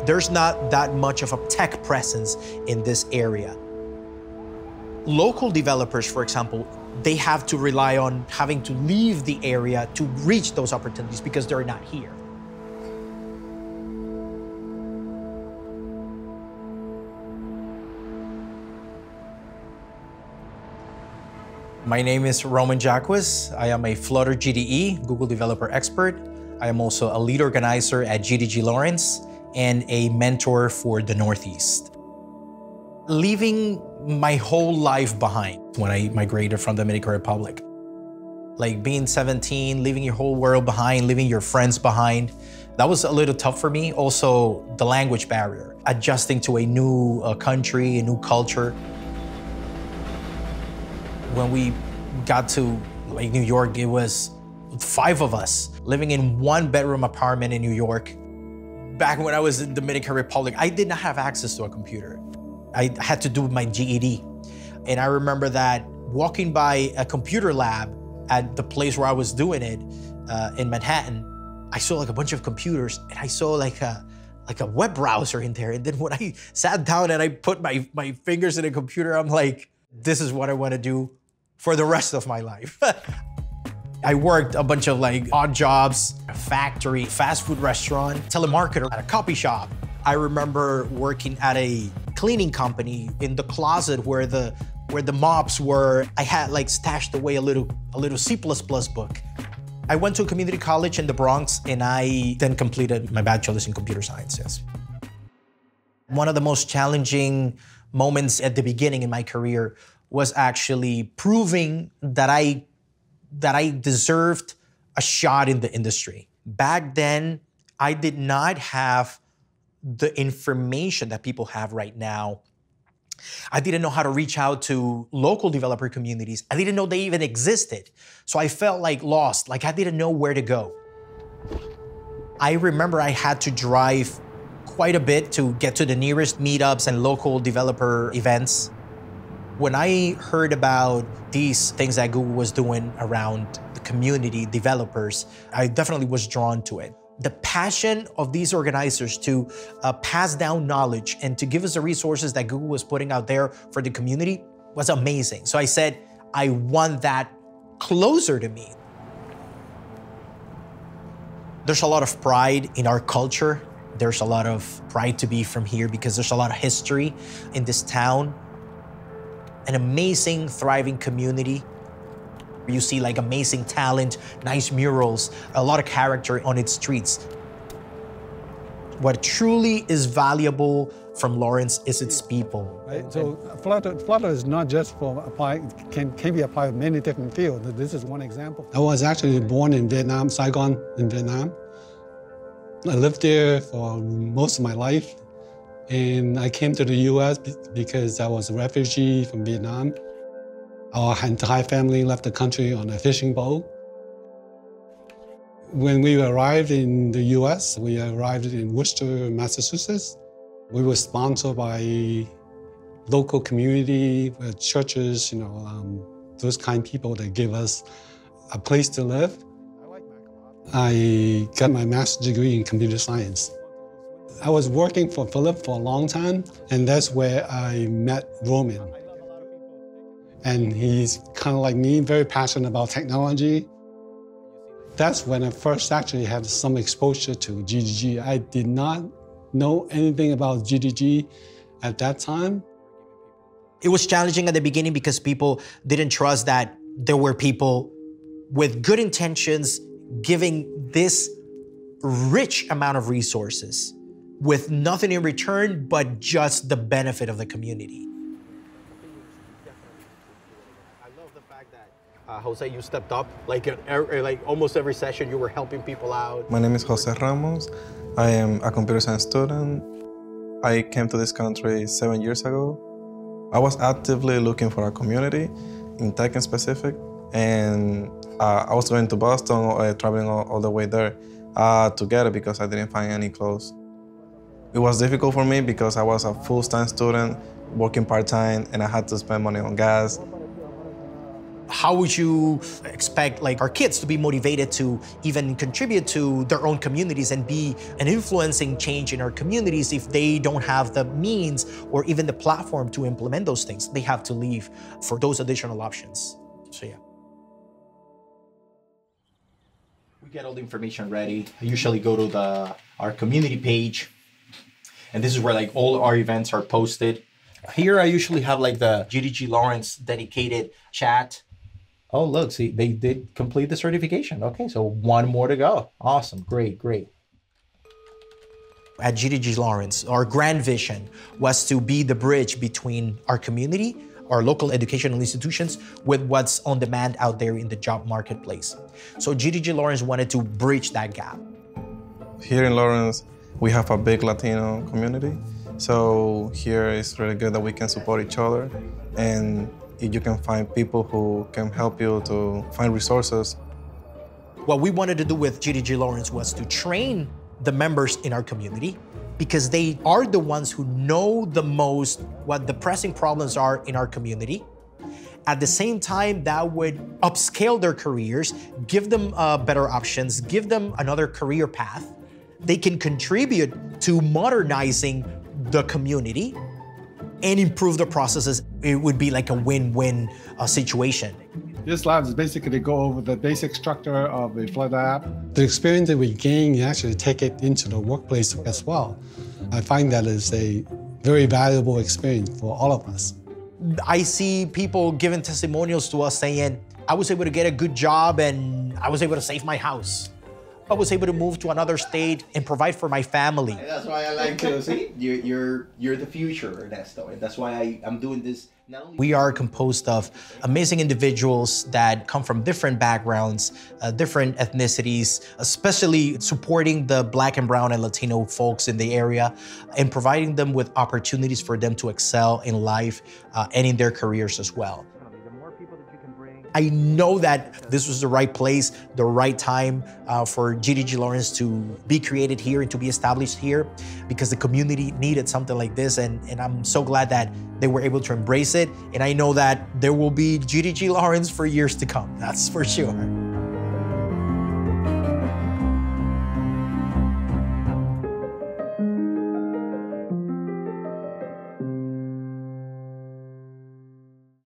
There's not that much of a tech presence in this area. Local developers, for example, they have to rely on having to leave the area to reach those opportunities because they're not here. My name is Roman Jacques. I am a Flutter GDE, Google Developer Expert. I am also a lead organizer at GDG Lawrence and a mentor for the Northeast. Leaving my whole life behind when I migrated from the Dominican Republic. Like being 17, leaving your whole world behind, leaving your friends behind. That was a little tough for me. Also, the language barrier, adjusting to a new country, a new culture. When we got to New York, it was 5 of us living in 1-bedroom apartment in New York. Back when I was in the Dominican Republic, I did not have access to a computer. I had to do my GED. And I remember that walking by a computer lab at the place where I was doing it in Manhattan, I saw like a bunch of computers and I saw like a web browser in there. And then when I sat down and I put my fingers in a computer, I'm like, this is what I want to do for the rest of my life. I worked a bunch of like odd jobs, a factory, fast food restaurant, telemarketer at a copy shop. I remember working at a cleaning company in the closet where the mops were. I had like stashed away a little C++ book. I went to a community college in the Bronx and I then completed my bachelor's in computer science, yes. One of the most challenging moments at the beginning in my career was actually proving that I deserved a shot in the industry. Back then, I did not have the information that people have right now. I didn't know how to reach out to local developer communities. I didn't know they even existed. So I felt like lost, like I didn't know where to go. I remember I had to drive quite a bit to get to the nearest meetups and local developer events. When I heard about these things that Google was doing around the community developers, I definitely was drawn to it. The passion of these organizers to pass down knowledge and to give us the resources that Google was putting out there for the community was amazing. So I said, I want that closer to me. There's a lot of pride in our culture. There's a lot of pride to be from here because there's a lot of history in this town. An amazing, thriving community. You see like amazing talent, nice murals, a lot of character on its streets. What truly is valuable from Lawrence is its people. Right? So Flutter is not just for applying, can be applied in many different fields. This is one example. I was actually born in Vietnam, Saigon in Vietnam. I lived there for most of my life. And I came to the US because I was a refugee from Vietnam. Our entire family left the country on a fishing boat. When we arrived in the US, we arrived in Worcester, Massachusetts. We were sponsored by local community, churches, those kind of people that give us a place to live. I got my master's degree in computer science. I was working for Philip for a long time, and that's where I met Roman. And he's kind of like me, very passionate about technology. That's when I first actually had some exposure to GDG. I did not know anything about GDG at that time. It was challenging at the beginning because people didn't trust that there were people with good intentions giving this rich amount of resources with nothing in return but just the benefit of the community. I love the fact that, Jose, you stepped up. Like almost every session, you were helping people out. My name is Jose Ramos. I am a computer science student. I came to this country 7 years ago. I was actively looking for a community in tech in specific, and I was going to Boston, traveling all the way there to get it because I didn't find any close. It was difficult for me because I was a full-time student, working part-time, and I had to spend money on gas. How would you expect like our kids to be motivated to even contribute to their own communities and be an influencing change in our communities if they don't have the means or even the platform to implement those things? They have to leave for those additional options. So yeah. We get all the information ready. I usually go to our community page, and this is where like all our events are posted. Here I usually have like the GDG Lawrence dedicated chat. Oh, look, see, they did complete the certification. Okay, so one more to go. Awesome, great, great. At GDG Lawrence, our grand vision was to be the bridge between our community, our local educational institutions, with what's on demand out there in the job marketplace. So GDG Lawrence wanted to bridge that gap. Here in Lawrence, we have a big Latino community. So here it's really good that we can support each other, and you can find people who can help you to find resources. What we wanted to do with GDG Lawrence was to train the members in our community, because they are the ones who know the most what the pressing problems are in our community. At the same time, that would upscale their careers, give them better options, give them another career path. They can contribute to modernizing the community and improve the processes. It would be like a win-win situation. This lab is basically to go over the basic structure of the Flood app. The experience that we gain, you actually take it into the workplace as well. I find that is a very valuable experience for all of us. I see people giving testimonials to us saying, I was able to get a good job and I was able to save my house. I was able to move to another state and provide for my family. And that's why I like to see you're the future, Ernesto, and that's why I'm doing this. We are composed of amazing individuals that come from different backgrounds, different ethnicities, especially supporting the Black and Brown and Latino folks in the area and providing them with opportunities for them to excel in life and in their careers as well. I know that this was the right place, the right time for GDG Lawrence to be created here and to be established here, because the community needed something like this, and I'm so glad that they were able to embrace it. And I know that there will be GDG Lawrence for years to come, that's for sure.